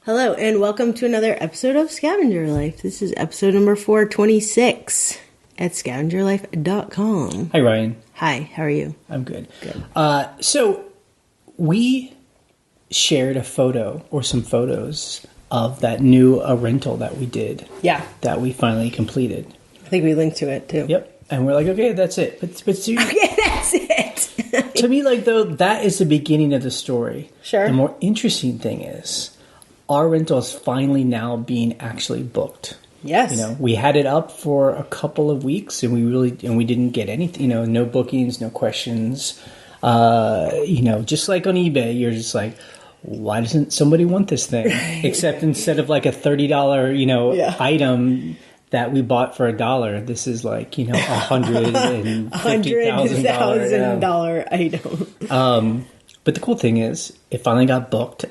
Hello, and welcome to another episode of Scavenger Life. This is episode number 426 at scavengerlife.com. Hi, Ryan. Hi, how are you? I'm good. Good. So we shared a photo or some photos of that new rental that we did. Yeah. That we finally completed. I think we linked to it, too. Yep. And we're like, okay, that's it. But Okay, that's it. to me, like, though, that is the beginning of the story. Sure. The more interesting thing is our rental is finally now being actually booked. Yes. You know, we had it up for a couple of weeks and we didn't get anything, no bookings, no questions. Just like on eBay, you're just like, why doesn't somebody want this thing? Except instead of like a $30, item that we bought for $1, this is like, $150,000 item. But the cool thing is, it finally got booked.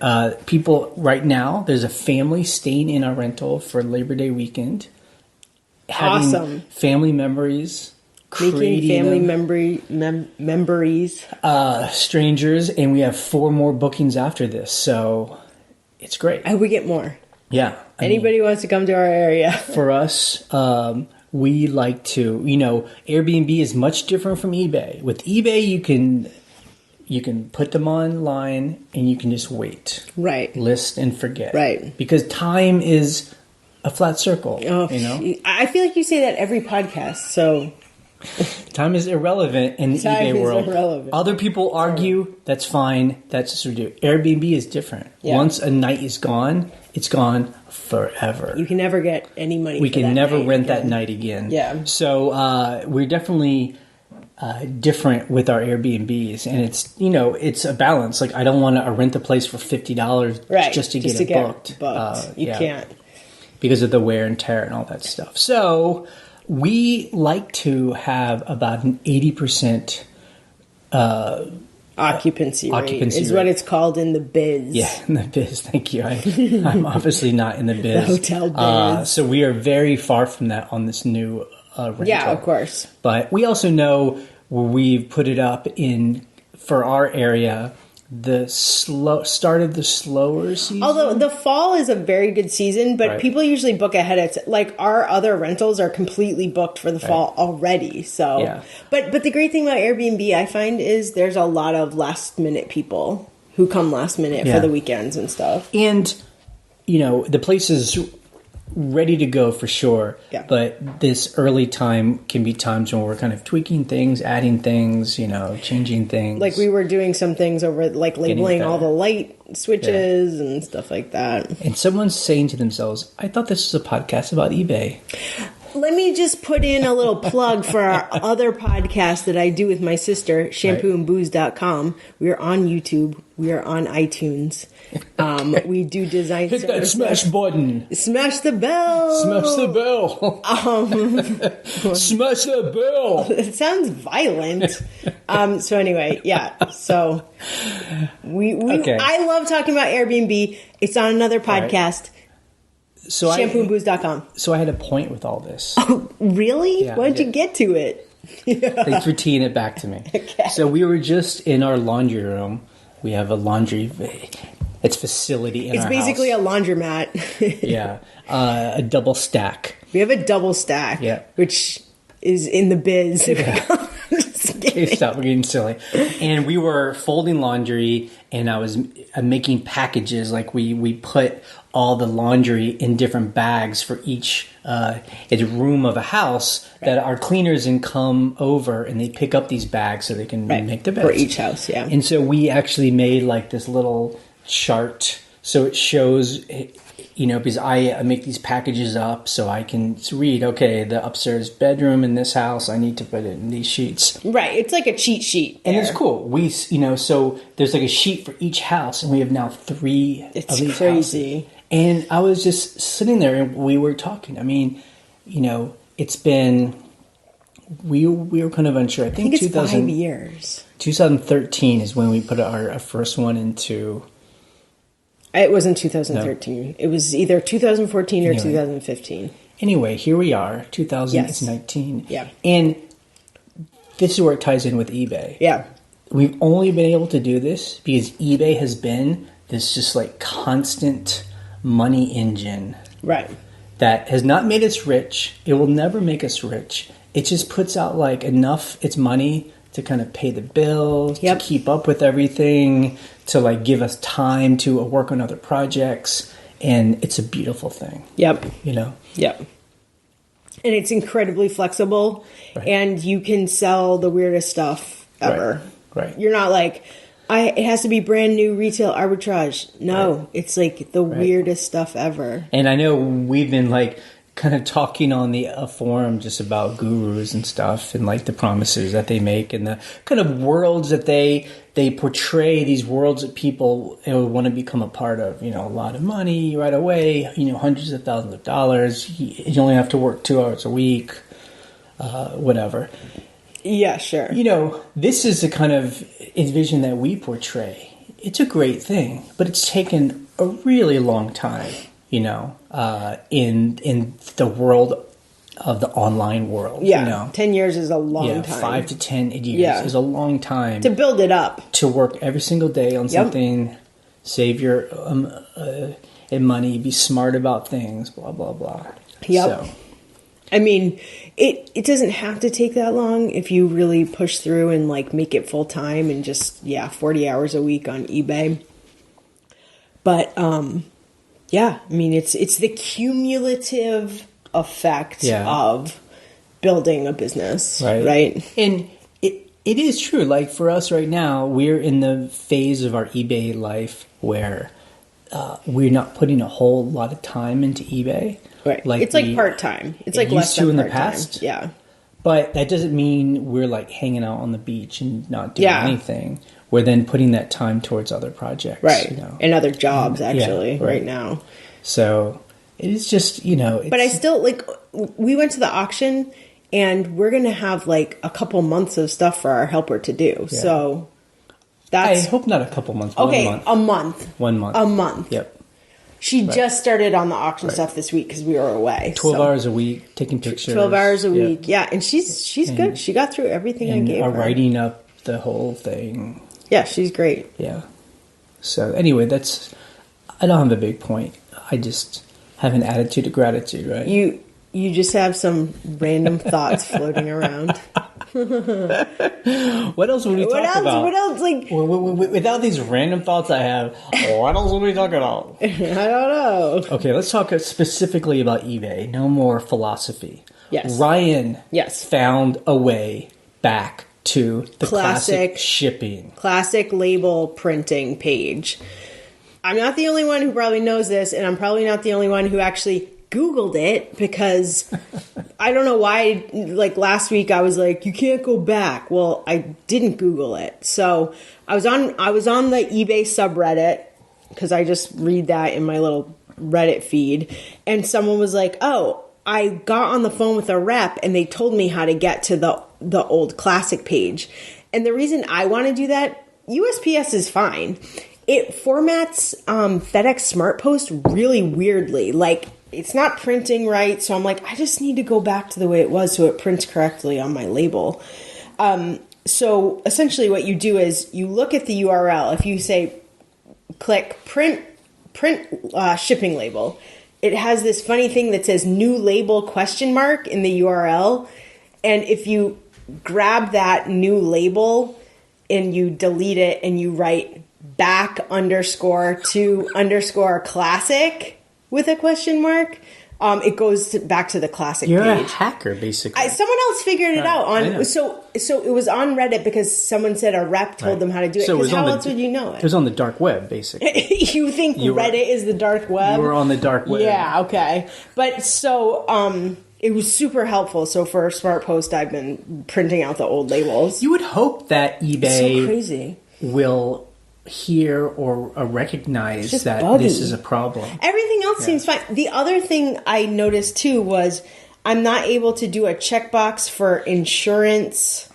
People right now, there's a family staying in our rental for Labor Day weekend. Having awesome. Family memories. Making family memories. Strangers. And we have 4 more bookings after this. So it's great. I hope we get more. Yeah. Anybody wants to come to our area. For us, we like to, Airbnb is much different from eBay. With eBay, you can put them online and you can just wait. Right. List and forget. Right. Because time is a flat circle. Oh, I feel like you say that every podcast, so... Time is irrelevant in the eBay world. Irrelevant. Other people argue, that's fine. That's just what we do. Airbnb is different. Yeah. Once a night is gone, it's gone forever. You can never get any money We for can that never night rent again. that night again. Yeah. So we're definitely... different with our Airbnbs, and it's a balance. Like, I don't want to rent a place for $50 just to get it booked. You can't, because of the wear and tear and all that stuff. So we like to have about an 80% occupancy rate is what it's called in the biz. Yeah, in the biz. Thank you. I'm obviously not in the biz. The hotel biz. So we are very far from that on this new rental. Yeah, of course. But we also know we've put it up in, for our area, the start of the slower season. Although the fall is a very good season, but right. people usually book ahead. It's like our other rentals are completely booked for the fall already. So, yeah. But the great thing about Airbnb, I find, is there's a lot of last minute people who come last minute for the weekends and stuff. And, the place is ready to go for sure. Yeah. But this early time can be times when we're kind of tweaking things, adding things, changing things. Like we were doing some things over, like labeling all the light switches and stuff like that. And someone's saying to themselves, I thought this was a podcast about eBay. Let me just put in a little plug for our other podcast that I do with my sister, shampooandbooze.com. We are on YouTube. We are on iTunes. We do design Hit that smash button. Smash the bell. Smash the bell. Smash the bell. It sounds violent. So anyway, yeah. So I love talking about Airbnb. It's on another podcast. So shampooandbooze.com. So I had a point with all this. Oh, really? Yeah, why don't you get to it? Thanks for teeing it back to me. Okay. So we were just in our laundry room. We have a laundry facility in our house. It's basically a laundromat. Yeah. A double stack. We have a double stack, which is in the biz. Yeah. Okay, stop. We're getting silly. And we were folding laundry, and I was making packages. Like we put all the laundry in different bags for each room of a house that our cleaners can come over and they pick up these bags so they can make the beds. For each house, yeah. And so we actually made like this little chart so it shows, because I make these packages up so I can read, okay, the upstairs bedroom in this house, I need to put it in these sheets. Right. It's like a cheat sheet. And it's cool. We, so there's like a sheet for each house, and we have now 3 of these It's crazy. houses. And I was just sitting there and we were talking. I mean, it's been, we were kind of unsure. I think it's 5 years. 2013 is when we put our first one into... It wasn't 2013. No. It was either 2014 or 2015. Anyway, here we are, 2019. Yeah. And this is where it ties in with eBay. Yeah. We've only been able to do this because eBay has been this just like constant money engine. Right. That has not made us rich. It will never make us rich. It just puts out like enough, it's money to kind of pay the bills, to keep up with everything, to like give us time to work on other projects. And it's a beautiful thing. Yep. You know? Yep. And it's incredibly flexible. Right. And you can sell the weirdest stuff ever. Right. You're not like, it has to be brand new retail arbitrage. No, it's like the weirdest stuff ever. And I know we've been like kind of talking on the forum just about gurus and stuff and like the promises that they make and the kind of worlds that they portray, these worlds that people want to become a part of. You know, a lot of money right away, you know, hundreds of thousands of dollars. You only have to work 2 hours a week, whatever. Yeah, sure. You know, this is the kind of vision that we portray. It's a great thing, but it's taken a really long time, you know, in the world of the online world. Yeah, you know? 10 years is a long time. 5 to 10 years is a long time. To build it up. To work every single day on something, save your money, be smart about things, blah, blah, blah. Yep. So. I mean, it doesn't have to take that long if you really push through and like make it full time and just 40 hours a week on eBay. But I mean it's the cumulative effect of building a business, right? And it is true. Like for us right now, we're in the phase of our eBay life where we're not putting a whole lot of time into eBay. Right. Like it's like part-time. It's like less than in part-time. The past. Yeah. But that doesn't mean we're like hanging out on the beach and not doing anything. We're then putting that time towards other projects. Right. You know? And other jobs, actually, right now. So it is just, you know. But I still, like, we went to the auction and we're going to have like a couple months of stuff for our helper to do. Yeah. So that's. I hope not a couple months. Okay, 1 month. a month. 1 month. A month. Yep. She just started on the auction stuff this week because we were away. 12 hours a week, taking pictures. 12 hours a week, yeah. And she's good. She got through everything I gave her. Writing up the whole thing. Yeah, she's great. Yeah. So anyway, I don't have a big point. I just have an attitude of gratitude, right? You just have some random thoughts floating around. What else would we talk about? What else? Like without these random thoughts I have, what else would we talk about? I don't know. Okay, let's talk specifically about eBay. No more philosophy. Yes. Ryan found a way back to the classic shipping. Classic label printing page. I'm not the only one who probably knows this, and I'm probably not the only one who actually Googled it because I don't know why, like last week I was like, you can't go back. Well, I didn't Google it. So I was on the eBay subreddit because I just read that in my little Reddit feed. And someone was like, oh, I got on the phone with a rep and they told me how to get to the old classic page. And the reason I want to do that, USPS is fine. It formats FedEx SmartPost really weirdly. Like, it's not printing right, so I'm like, I just need to go back to the way it was so it prints correctly on my label. So essentially what you do is you look at the URL. If you say, click print shipping label, it has this funny thing that says new label ? In the URL. And if you grab that new label and you delete it and you write back _to _classic with a ? It goes back to the classic You're page. a hacker, basically. Someone else figured it out. So it was on Reddit because someone said a rep told them how to do it. Because how else would you know it? It was on the dark web, basically. You think Reddit is the dark web? You were on the dark web. Yeah, okay. But so it was super helpful. So for SmartPost, I've been printing out the old labels. You would hope that eBay so crazy. Will hear or recognize that buggy. This is a problem. Everything else seems fine. The other thing I noticed too was I'm not able to do a checkbox for insurance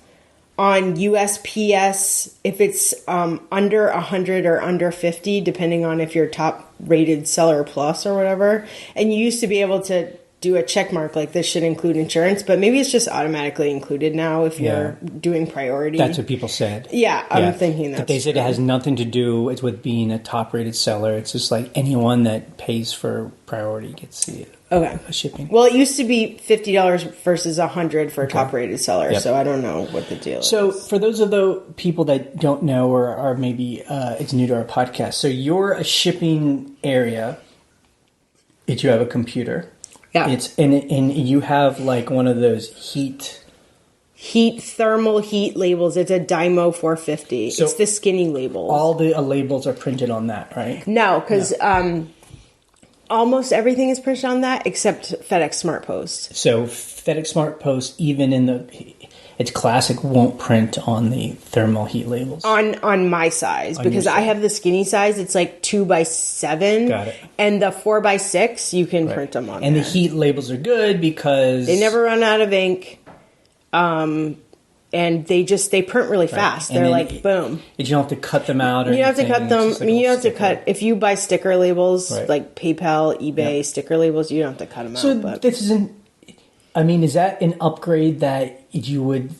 on USPS if it's under 100 or under 50, depending on if you're top rated seller plus or whatever. And you used to be able to do a check mark like this should include insurance, but maybe it's just automatically included now if you're doing priority. That's what people said. Yeah, I'm thinking that. But they said it has nothing to do with being a top-rated seller. It's just like anyone that pays for priority gets the shipping. Well, it used to be $50 versus $100 for a top-rated seller, so I don't know what the deal is. So for those of the people that don't know or maybe it's new to our podcast, so you're a shipping area, if you have a computer. Yeah. And you have like one of those thermal heat labels. It's a Dymo 450. So it's the skinny labels. All the labels are printed on that, right? No, because almost everything is printed on that except FedEx Smart Post. So FedEx Smart Post, even in its classic, won't print on the thermal heat labels. On my size, because I have the skinny size. It's like 2x7. Got it. And the 4x6, you can print them on. And the heat labels are good because they never run out of ink. And they print really fast. They're like boom. You don't have to cut them out. Or you don't have to cut them. Like you don't have to cut. If you buy sticker labels like PayPal, eBay sticker labels, you don't have to cut them out. So this isn't. I mean, is that an upgrade that you would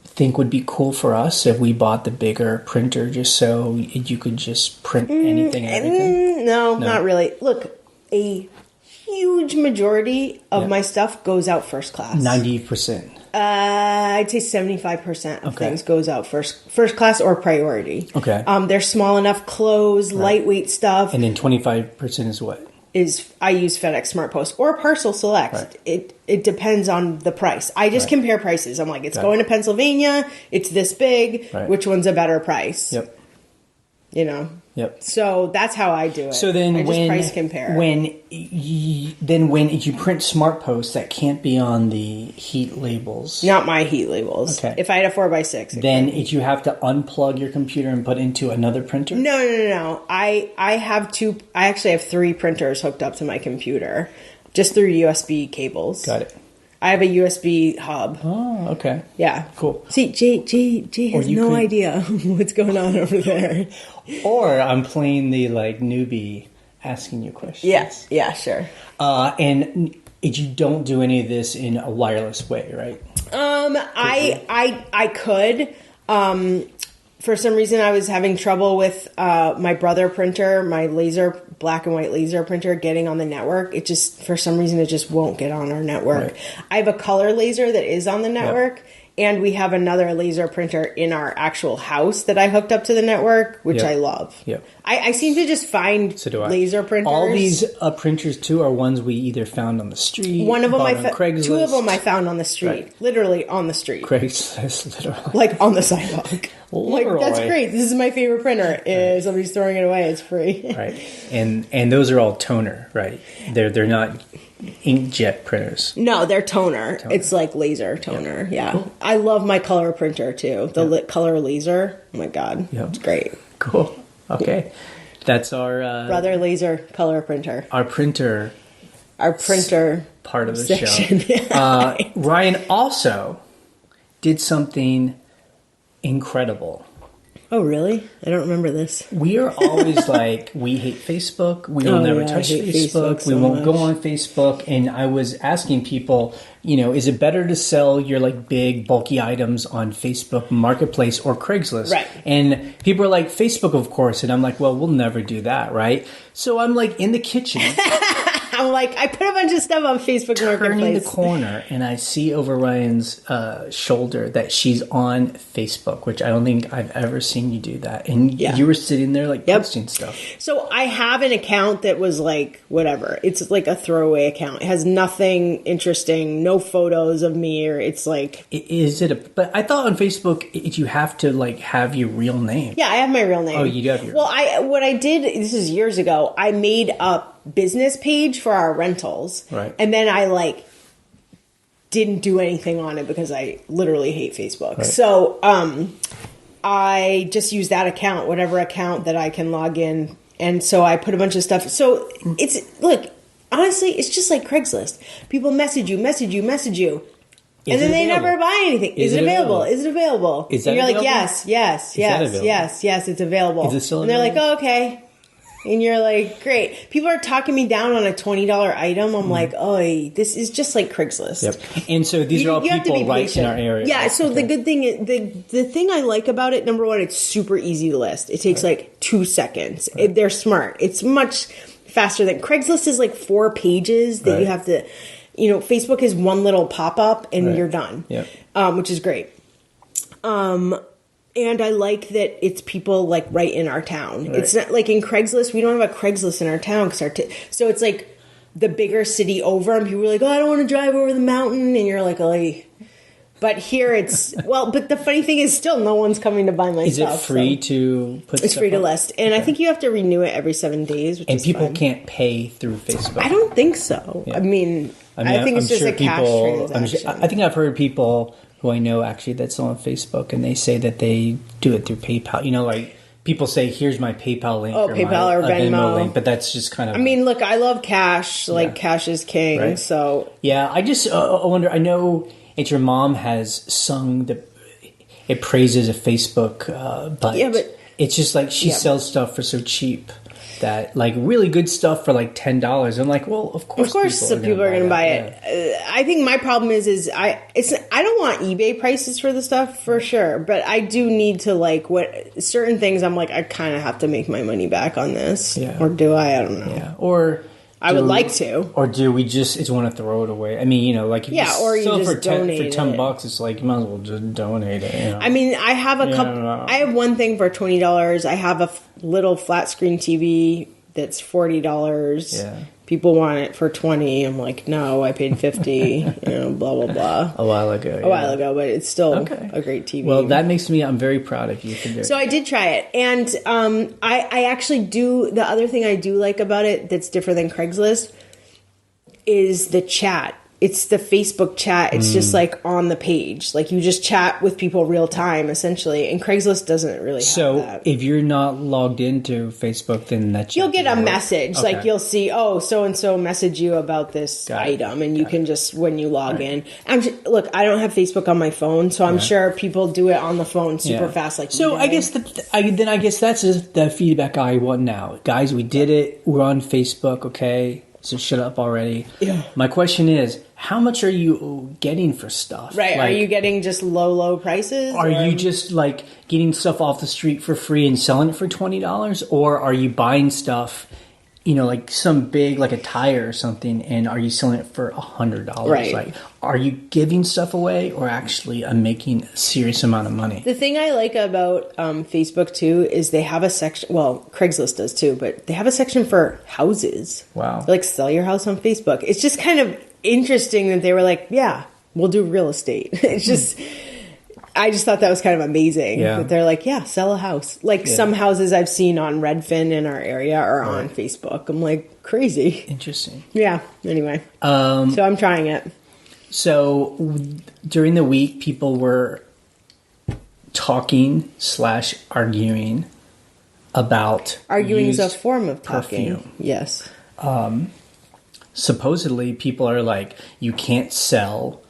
think would be cool for us if we bought the bigger printer just so you could just print anything and everything? No, not really. Look, a huge majority of my stuff goes out first class. 90%. I'd say 75% of things goes out first class or priority. Okay. They're small enough clothes, lightweight stuff. And then 25% is what? I use FedEx Smart Post or Parcel Select. Right. It depends on the price. I just compare prices. I'm like, it's going to Pennsylvania. It's this big. Right. Which one's a better price? Yep. You know. Yep. So that's how I do it. So then, I just price compare. When you print Smart Post, that can't be on the heat labels. Not my heat labels. Okay. If I had a 4x6, then you have to unplug your computer and put into another printer. No. I actually have 3 printers hooked up to my computer, just through USB cables. Got it. I have a USB hub. Oh, okay. Yeah. Cool. See, Jay has no idea what's going on over there. Or I'm playing the newbie asking you questions. Yes. Yeah, sure. And you don't do any of this in a wireless way, right? I could. For some reason, I was having trouble with my Brother printer, my black and white laser printer, getting on the network. For some reason, it just won't get on our network. Right. I have a color laser that is on the network, and we have another laser printer in our actual house that I hooked up to the network, which I love. Yep. I seem to just find laser printers. All these printers, too, are ones we either found on the street, One of them on Craigslist. 2 of them I found on the street. Right. Literally on the street. Craigslist, literally. Like on the sidewalk. Literally. That's great. This is my favorite printer. Somebody's throwing it away. It's free. Right. And those are all toner, right? They're not inkjet printers. No, they're toner. It's like laser toner. Yeah. Cool. I love my color printer too. The color laser. Oh my God. Yep. It's great. Cool. Okay. That's our Brother laser color printer. Our printer part of the section. Show. Ryan also did something incredible. Oh, really? I don't remember this. We are always like, we hate Facebook. We will never touch Facebook. So we won't go on Facebook. And I was asking people, is it better to sell your big bulky items on Facebook Marketplace or Craigslist? Right. And people are like, Facebook, of course. And I'm like, well, we'll never do that, right? So I'm in the kitchen. I'm like, I put a bunch of stuff on Facebook Marketplace. Turning the corner, and I see over Ryan's shoulder that she's on Facebook, which I don't think I've ever seen you do that. And you were sitting there posting stuff. So I have an account that was whatever. It's like a throwaway account. It has nothing interesting, no photos of me, or it's like... Is it but I thought on Facebook, you have to have your real name. Yeah, I have my real name. Oh, you do have your what I did, this is years ago, I made a business page for our rentals. Right. And then I didn't do anything on it because I literally hate Facebook. Right. So I just use that account, whatever account that I can log in. And so I put a bunch of stuff. So honestly, it's just like Craigslist. People message you. And then they never buy anything. Is it available? Is it available? Is that and you're available? Yes, it's available. Is it still and they're like, oh, okay. And you're like, great. People are talking me down on a $20 item. I'm like, oh, this is just like Craigslist. Yep. And so these are all people right in our area. Yeah. So the good thing is, the thing I like about it, number one, it's super easy to list. It takes like 2 seconds. They're smart. It's much faster than Craigslist is like 4 pages that you have to, Facebook is one little pop up and you're done. Yep. Which is great. And I like that it's people like right in our town. Right. It's not like in Craigslist. We don't have a Craigslist in our town. So it's like the bigger city over, and people are like, oh, I don't want to drive over the mountain. And you're like, oh. But here it's, but the funny thing is still no one's coming to buy my stuff. Is it free to put It's stuff free to up? list. And I think you have to renew it every 7 days, which and is people fun. Can't pay through Facebook. I don't think so. Yeah. I think it's just a cash transaction. I think I've heard people who I know actually that's on Facebook, and they say that they do it through PayPal. like people say, here's my PayPal link or PayPal my or Venmo link, but that's just kind of... look, I love cash. Like, cash is king, right? So... Yeah, I just wonder, I know your mom has sung it praises of Facebook, but it's just like she sells stuff for so cheap. That like really good stuff for like $10. I'm like, well, of course people are going to buy it. Yeah. I think my problem is I don't want eBay prices for the stuff for sure, but I do need to like certain things. I'm like, I kind of have to make my money back on this, or do I? I don't know. Yeah, or I would like to, or do we just want to throw it away? I mean, like if or you just donate for $10. It's like you might as well just donate it. I mean, I have a couple. I have one thing for $20. I have a little flat screen TV that's $40. Yeah. People want it for $20. I'm like, no, I paid $50. Blah blah blah. A while ago, but it's still a great TV. Well, that makes me. I'm very proud of you for doing. So I did try it, and I actually do. The other thing I do like about it that's different than Craigslist is the chat. It's the Facebook chat. It's just like on the page. Like you just chat with people real time, essentially. And Craigslist doesn't really have that. So if you're not logged into Facebook, then you'll get a message. Okay. Like you'll see, so-and-so message you about this item. And you can just, when you log in. Look, I don't have Facebook on my phone, so I'm sure people do it on the phone super fast. Like so I guess I guess that's just the feedback I want now. Guys, we did it. We're on Facebook, okay? So shut up already. Yeah. My question is, how much are you getting for stuff? Right. Like, are you getting just low prices? Are you just like getting stuff off the street for free and selling it for $20? Or are you buying stuff, like some big, like a tire or something, and are you selling it for $100? Right. Like, are you giving stuff away or actually making a serious amount of money? The thing I like about Facebook too is they have a section. Well, Craigslist does too, but they have a section for houses. Wow. They like sell your house on Facebook. It's just kind of interesting that they were like, yeah, we'll do real estate. It's just, I just thought that was kind of amazing that they're like, yeah, sell a house. Like some houses I've seen on Redfin in our area are on Facebook. I'm like, crazy. Interesting. Yeah. Anyway, so I'm trying it. So during the week, people were talking/arguing about arguing is a form of talking. Perfume. Yes. Supposedly, people are like, you can't sell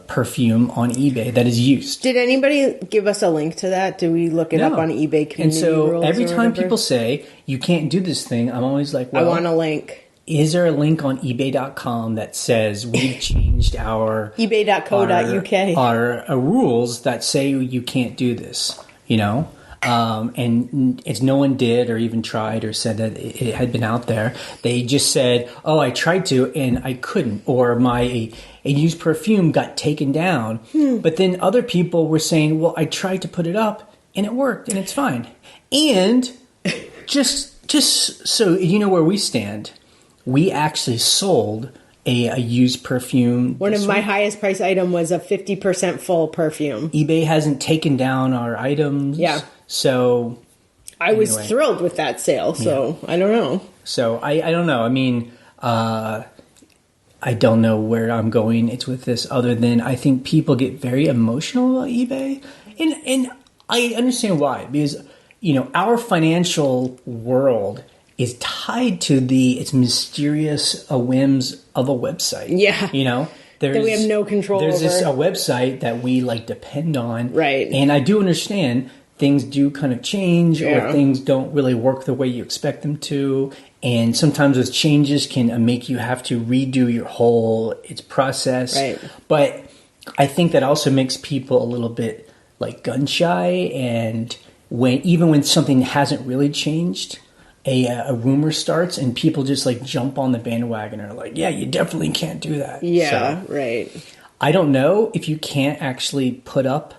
perfume on eBay that is used. Did anybody give us a link to that? Do we look it up on eBay community and so rules every time whatever? People say you can't do this thing, I'm always like, well, I want a link. Is there a link on ebay.com that says we've changed our ebay.co.uk our rules that say you can't do this, and it's no one did or even tried or said that it had been out there. They just said, oh, I tried to and I couldn't, or a used perfume got taken down. But then other people were saying, well, I tried to put it up and it worked and it's fine. And just so you know where we stand, we actually sold a used perfume. One of my highest price item was a 50% full perfume. eBay hasn't taken down our items. Yeah. So I was thrilled with that sale. So I don't know. So I don't know. I mean, I don't know where I'm going. It's with this other than I think people get very emotional about eBay. And I understand why. Because, our financial world is tied to its mysterious whims of a website. Yeah. That we have no control over. There's a website that we depend on. Right. And I do understand things do kind of change or things don't really work the way you expect them to. And sometimes those changes can make you have to redo your whole process. Right. But I think that also makes people a little bit like gun shy. And even when something hasn't really changed, a rumor starts and people just like jump on the bandwagon and are like, yeah, you definitely can't do that. Yeah, right. I don't know if you can't actually put up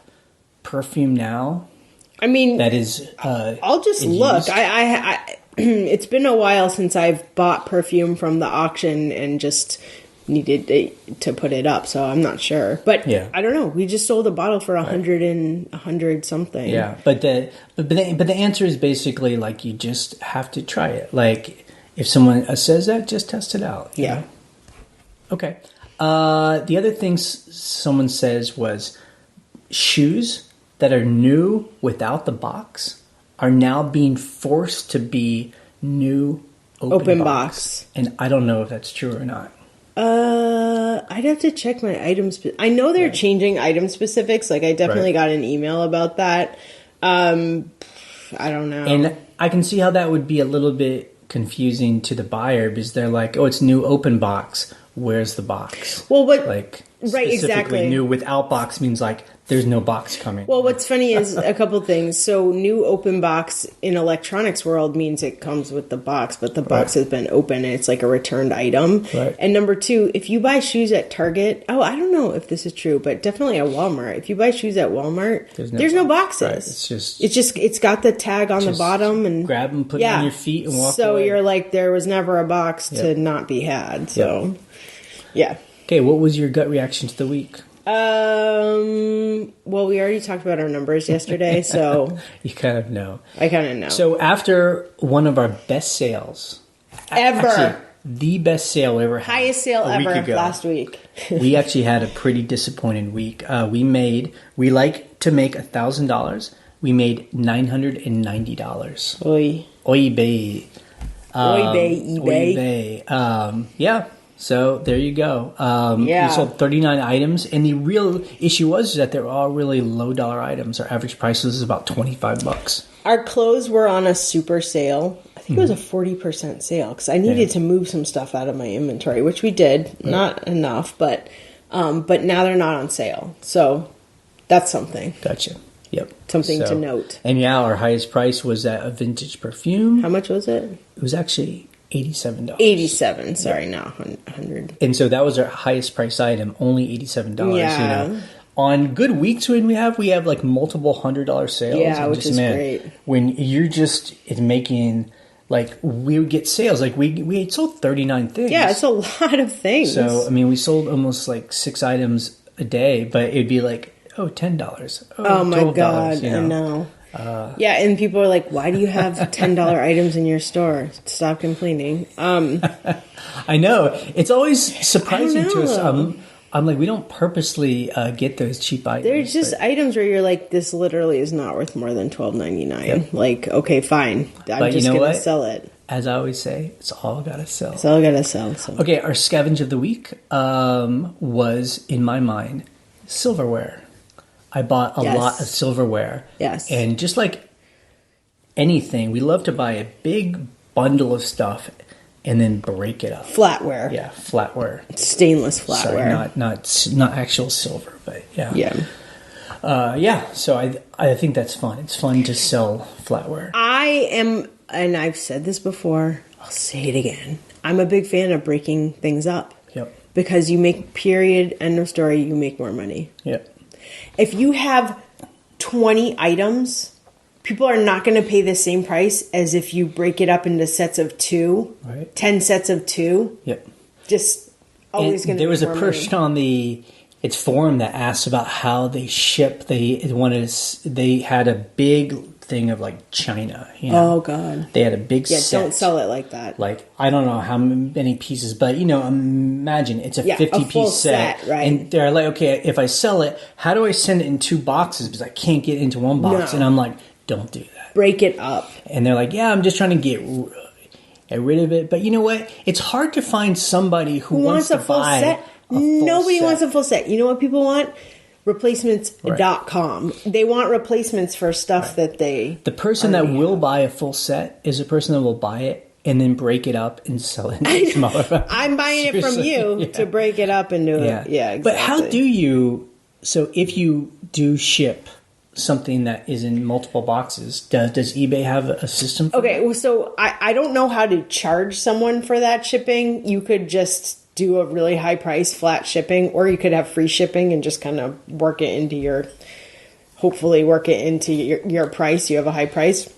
perfume now. I mean, that is, I'll just look. I it's been a while since I've bought perfume from the auction and just needed to put it up, so I'm not sure. But I don't know. We just sold a bottle for $100 something. Yeah, but the answer is basically like you just have to try it. Like if someone says that, just test it out. You know? Okay. The other thing someone says was shoes that are new without the box are now being forced to be new open box. And I don't know if that's true or not. I'd have to check my items. I know they're changing item specifics. Like I definitely got an email about that. I don't know. And I can see how that would be a little bit confusing to the buyer because they're like, oh, it's new open box. Where's the box? Well, what? Like, right, exactly. New without box means like there's no box coming. Well, what's funny is a couple things. So, new open box in electronics world means it comes with the box, but the box has been open and it's like a returned item. Right. And number two, if you buy shoes at Target, I don't know if this is true, but definitely at Walmart. If you buy shoes at Walmart, there's no boxes. Right. It's got the tag on the bottom and grab them, put them on your feet, and walk away. So you're like, there was never a box to not be had. So. Yeah. Okay, what was your gut reaction to the week? Well, we already talked about our numbers yesterday, so... You kind of know. I kind of know. So after one of our best sales... Ever. Actually, the best sale we ever had. Highest sale ever last week. We actually had a pretty disappointing week. We like to make $1,000. We made $990. Oy. Oy bay. eBay. Yeah. So there you go. We sold 39 items, and the real issue was that they're all really low dollar items. Our average price was about $25. Our clothes were on a super sale. I think it was a 40% sale because I needed to move some stuff out of my inventory, which we did. Right. Not enough, but now they're not on sale. So that's something. Gotcha. Yep. Something to note. And our highest price was a vintage perfume. How much was it? It was actually $87. 87, sorry, not 100. And so that was our highest price item, only $87. Yeah. You know, on good weeks when we have like multiple $100 sales. Yeah, which is great. When you're just making, like, we would get sales. Like, we sold 39 things. Yeah, it's a lot of things. So, I mean, we sold almost like 6 items a day, but it'd be like, $10. Oh my $12, God, you know? I know. Yeah, and people are like, why do you have $10 items in your store? Stop complaining. I know. It's always surprising to us. I'm like, we don't purposely get those cheap items. They're just items where you're like, this literally is not worth more than $12.99. Yep. Like, okay, fine. I'm just going to sell it. As I always say, it's all got to sell. It's all got to sell. So. Okay, our scavenge of the week was, in my mind, silverware. I bought a lot of silverware. Yes. And just like anything, we love to buy a big bundle of stuff and then break it up. Flatware. Yeah, flatware. Stainless flatware. Sorry, not actual silver, but yeah. Yeah. So I think that's fun. It's fun to sell flatware. I am, and I've said this before, I'll say it again. I'm a big fan of breaking things up. Yep. Because you make, period, end of story, you make more money. Yep. If you have 20 items, people are not going to pay the same price as if you break it up into sets of 2, right. 10 sets of 2. Yep. Just always going to be more money. There was a person on its forum that asked about how they ship. They had a big thing of like China. You know? Oh God! They had a big set. Don't sell it like that. Like I don't know how many pieces, but imagine it's a 50-piece set, right? And they're like, okay, if I sell it, how do I send it in 2 boxes because I can't get into one box? No. And I'm like, don't do that. Break it up. And they're like, yeah, I'm just trying to get rid of it. But you know what? It's hard to find somebody who wants a full set. Nobody wants a full set. You know what people want? replacements.com. They want replacements for stuff that they... The person that will buy a full set is a person that will buy it and then break it up and sell it in smaller. I'm buying it from you to break it up into it. Yeah, exactly. But how do you... So if you do ship something that is in multiple boxes, does eBay have a system for that? Well, so I don't know how to charge someone for that shipping. You could just do a really high price flat shipping, or you could have free shipping and just kind of work it into your price. You have a high price.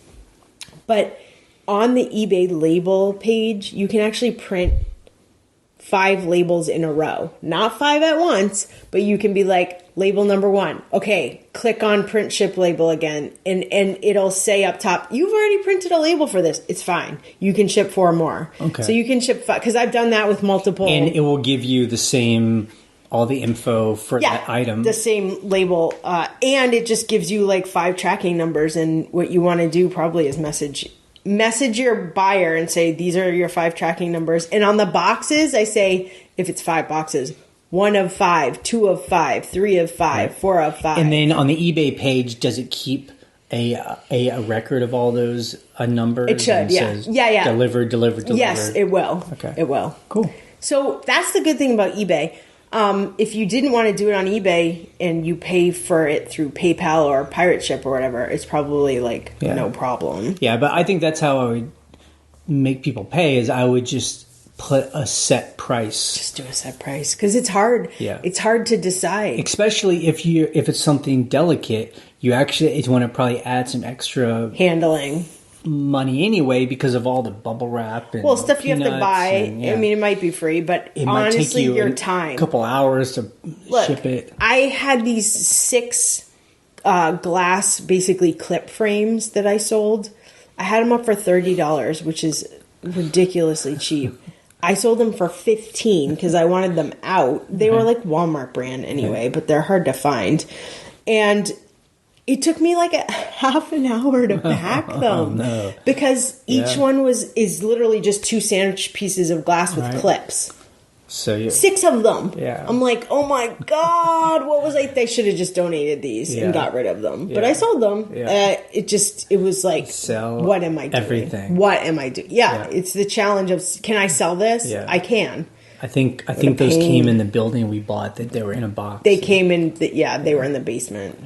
But on the eBay label page, you can actually print 5 labels in a row. Not 5 at once, but you can be like, label number 1. Okay, click on print ship label again. And it'll say up top, you've already printed a label for this. It's fine. You can ship 4 more. Okay. So you can ship 5, because I've done that with multiple. And it will give you all the info for that item. The same label. And it just gives you like 5 tracking numbers. And what you want to do probably is message your buyer and say, these are your 5 tracking numbers. And on the boxes, I say, if it's 5 boxes, 1 of 5, 2 of 5, 3 of 5, 4 of 5. And then on the eBay page, does it keep a record of all those numbers? It should, yeah. Delivered. Yes, it will. Okay. It will. Cool. So that's the good thing about eBay. If you didn't want to do it on eBay and you pay for it through PayPal or Pirate Ship or whatever, it's probably no problem. Yeah, but I think that's how I would make people pay, is I would just put a set price. Just do a set price, because it's hard. Yeah. It's hard to decide. Especially if it's something delicate, you want to probably add some extra handling money anyway, because of all the bubble wrap and stuff you have to buy. I mean, it might be free, but it honestly, might take you your time. A couple hours to ship it. I had these 6 glass, basically clip frames that I sold. I had them up for $30, which is ridiculously cheap. I sold them for $15 because I wanted them out. They were like Walmart brand anyway, but they're hard to find. And it took me like a half an hour to pack them. Because each one is literally just 2 sandwich pieces of glass with clips. So 6 of them. Yeah. I'm like, oh my God, what was I? They should have just donated these and got rid of them. Yeah. But I sold them. Yeah. It was like, what am I doing? Everything. What am I doing? Yeah, it's the challenge of, can I sell this? Yeah. I can. I think those came in the building we bought, that they were in a box. They came in, they were in the basement.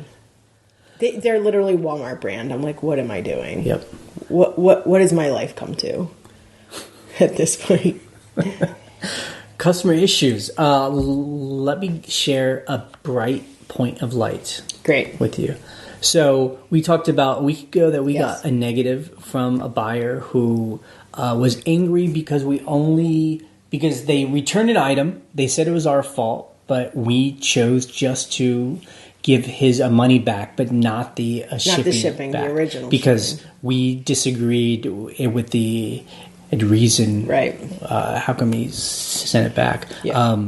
They're literally Walmart brand. I'm like, what am I doing? Yep. What has my life come to at this point? Customer issues. Let me share a bright point of light. Great. With you. So we talked about a week ago that we got a negative from a buyer who was angry because they returned an item. They said it was our fault, but we chose just to give his money back, but not the shipping back, the original because shipping. We disagreed with the reason. Right. How come he sent it back? Yeah.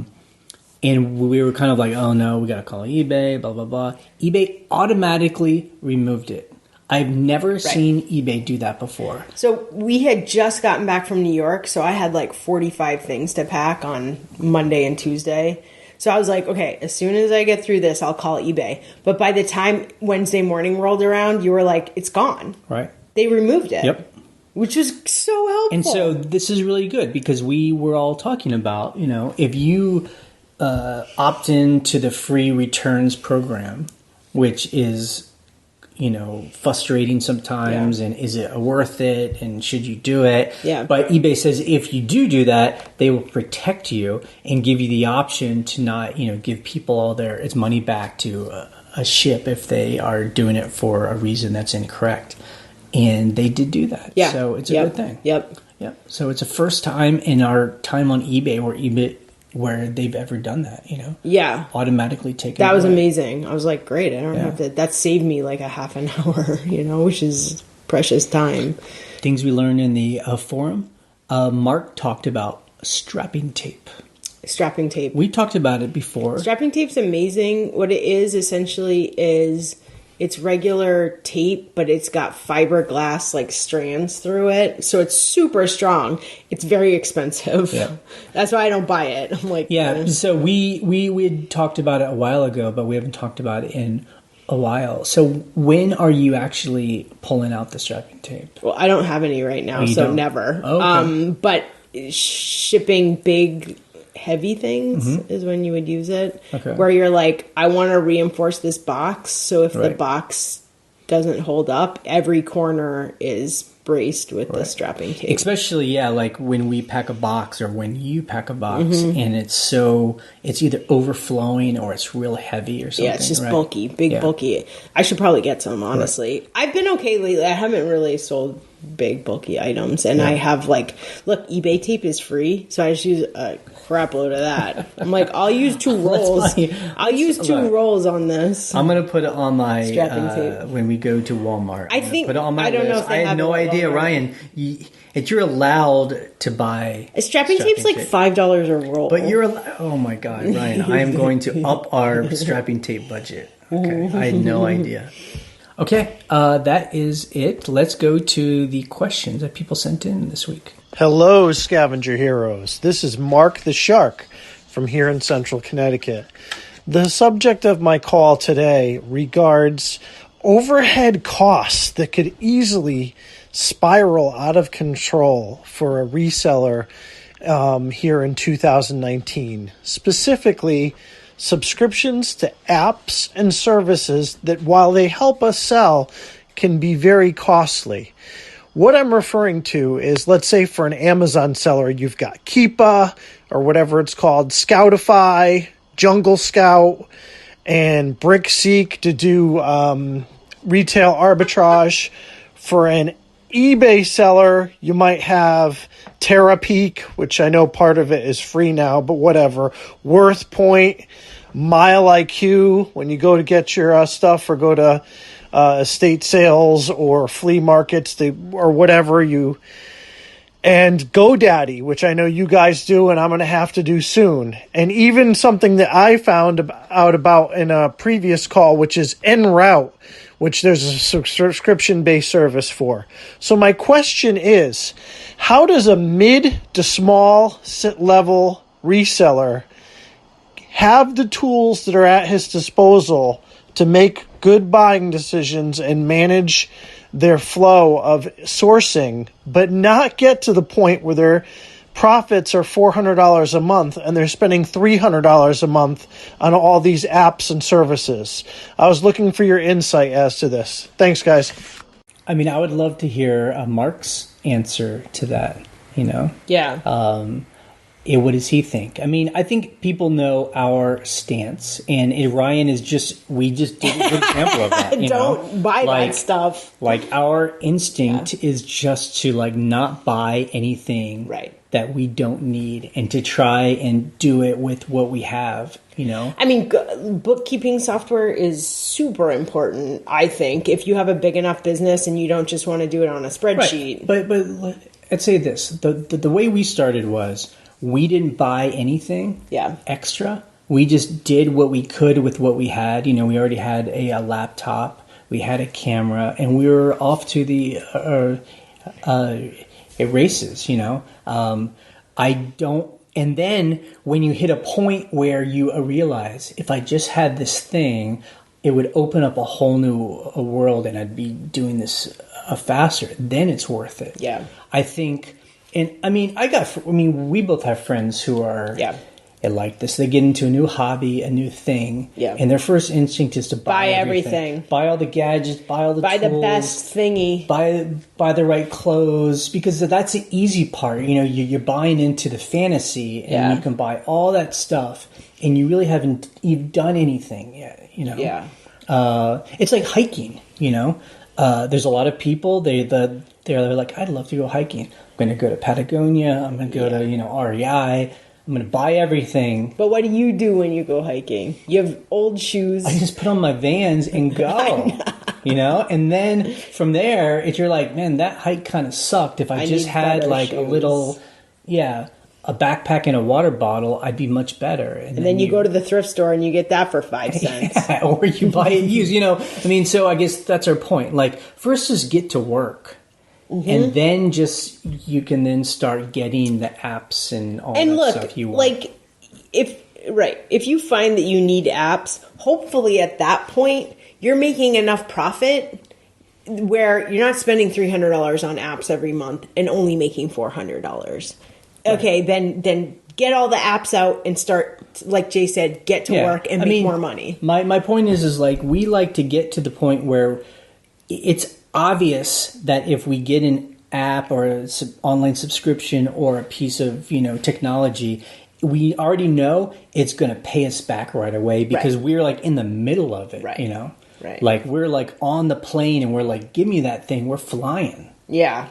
And we were kind of like, oh no, we got to call eBay, blah, blah, blah. eBay automatically removed it. I've never seen eBay do that before. So we had just gotten back from New York, so I had like 45 things to pack on Monday and Tuesday. So I was like, okay, as soon as I get through this, I'll call eBay. But by the time Wednesday morning rolled around, you were like, it's gone. Right. They removed it. Yep. Which was so helpful. And so this is really good, because we were all talking about, if you opt in to the free returns program, which is, frustrating sometimes, and is it worth it, and should you do it? Yeah. But eBay says if you do that, they will protect you and give you the option to not, give people all its money back to a ship if they are doing it for a reason that's incorrect. And they did do that. Yeah. So it's a good thing. Yep. So it's a first time in our time on eBay where they've ever done that, Yeah. Automatically taken That was away. amazing. I was like, great, I don't have to, that saved me like a half an hour, which is precious time. Things we learned in the forum. Mark talked about strapping tape. Strapping tape. We talked about it before. Strapping tape's amazing. What it is essentially is It's regular tape, but it's got fiberglass like strands through it. So it's super strong. It's very expensive. Yeah. That's why I don't buy it. I'm like, yeah. So we had talked about it a while ago, but we haven't talked about it in a while. So when are you actually pulling out the strapping tape? Well, I don't have any right now, so don't? never. Oh, okay. But shipping big, heavy things is when you would use it. Okay. Where you're like, I want to reinforce this box, so if the Right. box doesn't hold up, every corner is braced with the strapping tape. Especially, yeah, like when we pack a box or when you pack a box and it's either overflowing or it's real heavy or something. Yeah, it's just right? bulky, big bulky. I should probably get some, honestly. I've been okay lately. I haven't really sold big bulky items, and I have look, eBay tape is free, so I just use a crap load of that. I'm like, I'll use 2 rolls. I'll use 2 rolls on this. I'm gonna put it on my Strapping tape. when we go to Walmart. I think put it on my I don't know list. if they I have had no it at idea, Walmart. Ryan. You're allowed to buy Strapping tape's like $5 a roll. but oh my god, Ryan! I am going to up our strapping tape budget. Okay, I had no idea. Okay, that is it. Let's go to the questions that people sent in this week. Hello, Scavenger Heroes. This is Mark the Shark from here in Central Connecticut. The subject of my call today regards overhead costs that could easily spiral out of control for a reseller here in 2019. Specifically, subscriptions to apps and services that, while they help us sell, can be very costly. What I'm referring to is, let's say for an Amazon seller, you've got Keepa or whatever it's called, Scoutify, Jungle Scout, and BrickSeek to do retail arbitrage. For an eBay seller, you might have TerraPeak, which I know part of it is free now, but whatever. WorthPoint, MileIQ, when you go to get your stuff or go to estate sales or flea markets or whatever and GoDaddy, which I know you guys do and I'm going to have to do soon. And even something that I found out about in a previous call, which is En route, which there's a subscription-based service for. So my question is, how does a mid to small level reseller have the tools that are at his disposal to make good buying decisions and manage their flow of sourcing, but not get to the point where their profits are $400 a month and they're spending $300 a month on all these apps and services? I was looking for your insight as to this. Thanks, guys. I mean, I would love to hear Mark's answer to that, Yeah. What does he think? I mean, I think people know our stance, and Ryan we just did a good example of that. Don't buy that stuff. Like, our instinct is just to, not buy anything that we don't need and to try and do it with what we have, I mean, bookkeeping software is super important, I think, if you have a big enough business and you don't just want to do it on a spreadsheet. Right. But I'd say this. The way we started was, we didn't buy anything extra. We just did what we could with what we had. We already had a laptop. We had a camera. And we were off to the races, And then when you hit a point where you realize, if I just had this thing, it would open up a whole new world and I'd be doing this faster, then it's worth it. Yeah. I think... And we both have friends who are like this. They get into a new hobby, a new thing, and their first instinct is to buy everything. Buy all the gadgets, buy all the tools. Buy the best thingy. Buy the right clothes, because that's the easy part. You're buying into the fantasy, and you can buy all that stuff, and you really haven't even done anything yet. Yeah. It's like hiking. There's a lot of people they're like, I'd love to go hiking. I'm going to go to Patagonia. I'm going to go to, REI. I'm going to buy everything. But what do you do when you go hiking? You have old shoes. I just put on my Vans and go, And then from there, you're like, man, that hike kind of sucked. If I just had a little, a backpack and a water bottle, I'd be much better. And then you go to the thrift store and you get that for 5 cents. Yeah, or you buy it used, I mean, so I guess that's our point. Like, first just get to work. And then you can then start getting the apps and all that stuff you want. Like, if you find that you need apps, hopefully at that point, you're making enough profit where you're not spending $300 on apps every month and only making $400. Right. Okay, then get all the apps out and start, like Jay said, get to work and make more money. My point is like, we like to get to the point where it's obvious that if we get an app or an online subscription or a piece of, technology, we already know it's going to pay us back right away because we're like in the middle of it, Right. Like we're like on the plane and we're like, give me that thing. We're flying. Yeah.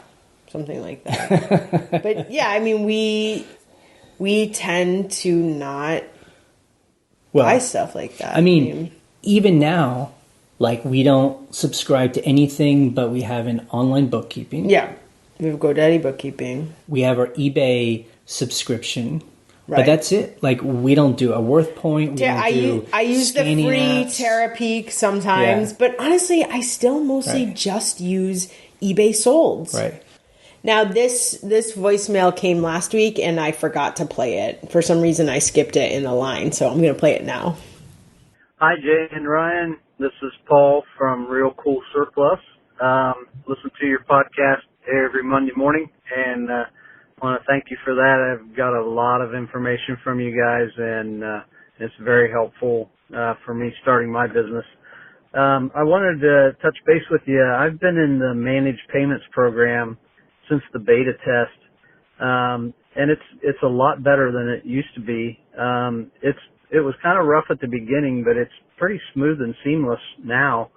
Something like that. But yeah, I mean, we tend to not buy stuff like that. I mean, even now, like we don't subscribe to anything, but we have an online bookkeeping. Yeah. We have GoDaddy bookkeeping. We have our eBay subscription. Right. But that's it. Like, we don't do a worth point. I use the free Terapeak sometimes. Yeah. But honestly, I still mostly just use eBay solds. Right. Now, this voicemail came last week, and I forgot to play it. For some reason, I skipped it in the line, so I'm going to play it now. Hi, Jay and Ryan. This is Paul from Real Cool Surplus. Listen to your podcast every Monday morning, and I want to thank you for that. I've got a lot of information from you guys, and it's very helpful for me starting my business. I wanted to touch base with you. I've been in the managed payments program since the beta test, and it's a lot better than it used to be. It was kind of rough at the beginning, but it's pretty smooth and seamless now.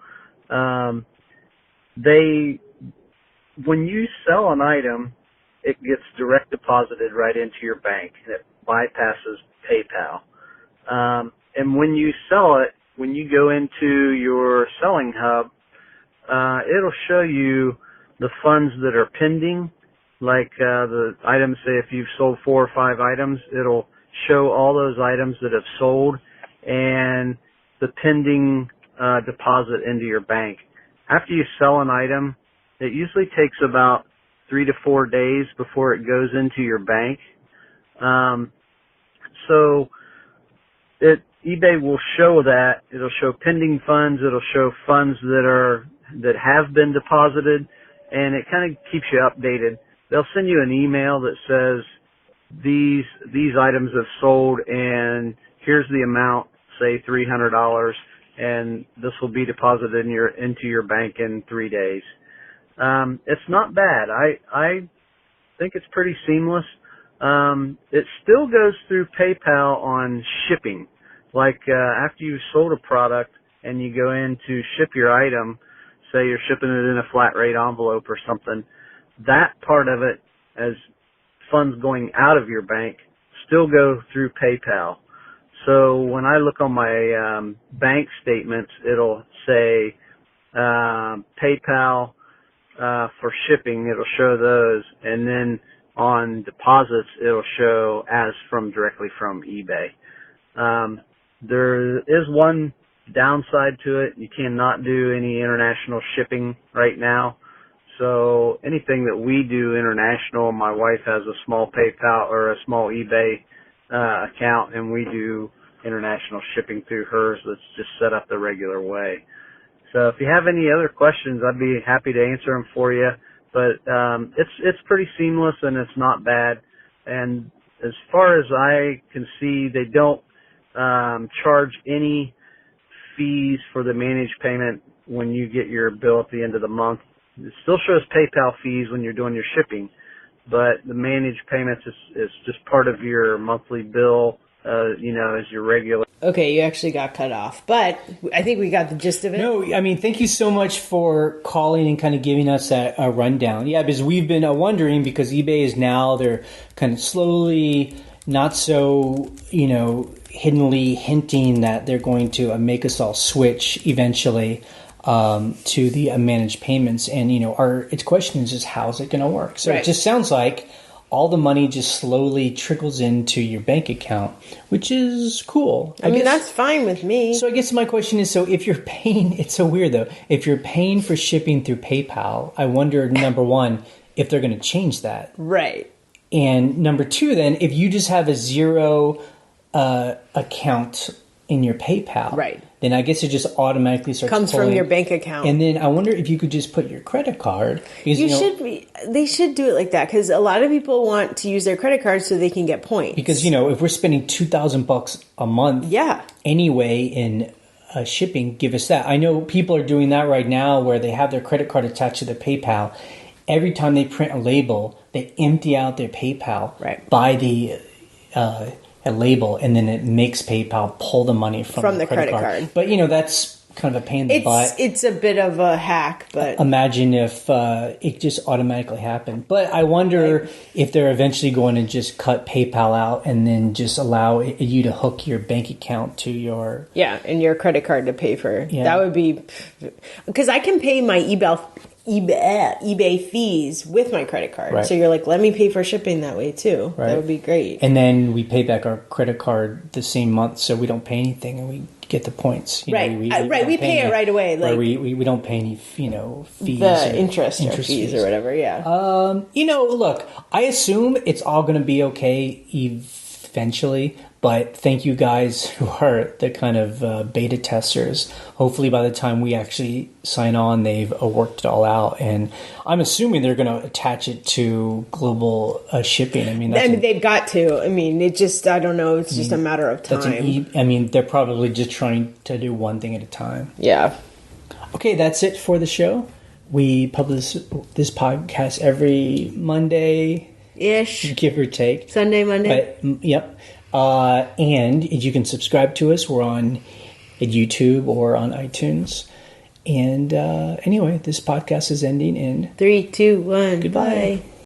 When you sell an item, it gets direct deposited right into your bank. It bypasses PayPal. And when you sell it, when you go into your selling hub, it'll show you the funds that are pending, like the items. Say if you've sold 4 or 5 items, it'll show all those items that have sold and the pending deposit into your bank. After you sell an item, it usually takes about 3 to 4 days before it goes into your bank. So eBay will show that. It'll show pending funds. It'll show funds that have been deposited, and it kind of keeps you updated. They'll send you an email that says these items have sold, and here's the amount, say $300, and this will be deposited into your bank in 3 days. It's not bad. I think it's pretty seamless. It still goes through PayPal on shipping. Like, after you've sold a product and you go in to ship your item, say you're shipping it in a flat rate envelope or something, that part of it, as funds going out of your bank, still go through PayPal. So when I look on my bank statements, it'll say PayPal for shipping. It'll show those, and then on deposits, it'll show as directly from eBay. There is one downside to it. You cannot do any international shipping right now. So anything that we do international, my wife has a small PayPal or a small eBay account, and we do international shipping through hers that's just set up the regular way. So if you have any other questions, I'd be happy to answer them for you. But it's pretty seamless, and it's not bad. And as far as I can see, they don't charge any fees for the managed payment when you get your bill at the end of the month. It still shows PayPal fees when you're doing your shipping, but the managed payments is just part of your monthly bill, as your regular. Okay, you actually got cut off, but I think we got the gist of it. No, I mean, thank you so much for calling and kind of giving us a rundown. Yeah, because we've been wondering, because eBay is now, they're kind of slowly, not so, hiddenly hinting that they're going to make us all switch eventually to the managed payments. And, our question is just, how's it going to work? So It just sounds like all the money just slowly trickles into your bank account, which is cool. I mean, that's fine with me. So I guess my question is, so if you're paying, it's so weird though, if you're paying for shipping through PayPal, I wonder, number one, if they're going to change that. Right. And number two, then, if you just have a zero account in your PayPal, right, then I guess it just automatically starts comes pulling from your bank account. And then I wonder if you could just put your credit card. Because, they should do it like that, because a lot of people want to use their credit card so they can get points. Because if we're spending $2,000 a month, anyway in shipping, give us that. I know people are doing that right now, where they have their credit card attached to their PayPal. Every time they print a label, they empty out their PayPal, buy the a label, and then it makes PayPal pull the money from the credit card. But that's kind of a pain in the butt. It's a bit of a hack, but imagine if it just automatically happened. But I wonder if they're eventually going to just cut PayPal out and then just allow you to hook your bank account to your and your credit card to pay for. That would be, because I can pay my eBay fees with my credit card. Right. So you're like, let me pay for shipping that way too. Right. That would be great. And then we pay back our credit card the same month, so we don't pay anything and we get the points. We pay it right away. Like we don't pay any fees. The interest fees or whatever. Yeah. Look, I assume it's all going to be okay eventually. But thank you guys who are the kind of beta testers. Hopefully by the time we actually sign on, they've worked it all out. And I'm assuming they're going to attach it to global shipping. I mean, they've got to. I mean, I don't know. It's just a matter of time. They're probably just trying to do one thing at a time. Yeah. Okay, that's it for the show. We publish this podcast every Monday-ish. Give or take. Sunday, Monday. But, yep. And you can subscribe to us. We're on YouTube or on iTunes. And anyway, this podcast is ending in 3, 2, 1. Goodbye. Bye.